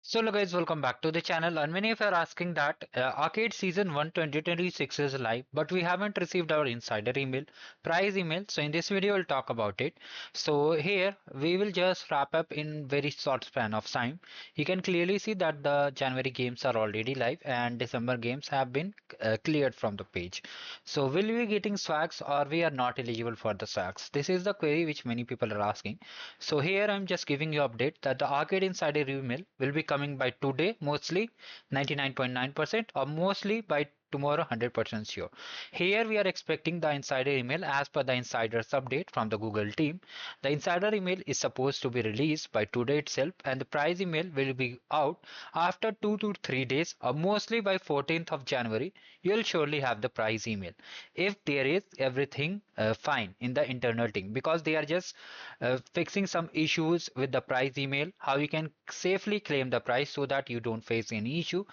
So hello guys, welcome back to the channel. And many of you are asking that Arcade Season 1 2026 is live, but we haven't received our insider email, prize email. So in this video, we'll talk about it. So here we will just wrap up in very short span of time. You can clearly see that the January games are already live and December games have been cleared from the page. So will we be getting swags or we are not eligible for the swags? This is the query which many people are asking. So here I'm just giving you update that the Arcade Insider email will be coming by today, mostly 99.9% or mostly by tomorrow 100% sure. Here we are expecting the insider email as per the insider's update from the Google team. The insider email is supposed to be released by today itself and the prize email will be out after 2 to 3 days or mostly by 14th of January. You'll surely have the prize email if there is everything fine in the internal team because they are just fixing some issues with the prize email, how you can safely claim the prize so that you don't face any issue.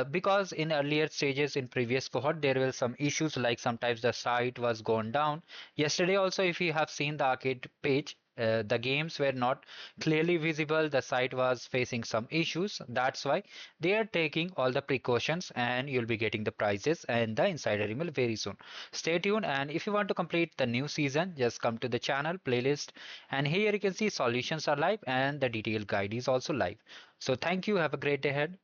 Because in earlier stages in previous cohort, there were some issues like sometimes the site was gone down. Yesterday also, if you have seen the arcade page, the games were not clearly visible. The site was facing some issues. That's why they are taking all the precautions and you'll be getting the prizes and the insider email very soon. Stay tuned, and if you want to complete the new season, just come to the channel playlist, and here you can see solutions are live and the detailed guide is also live. So thank you. Have a great day ahead.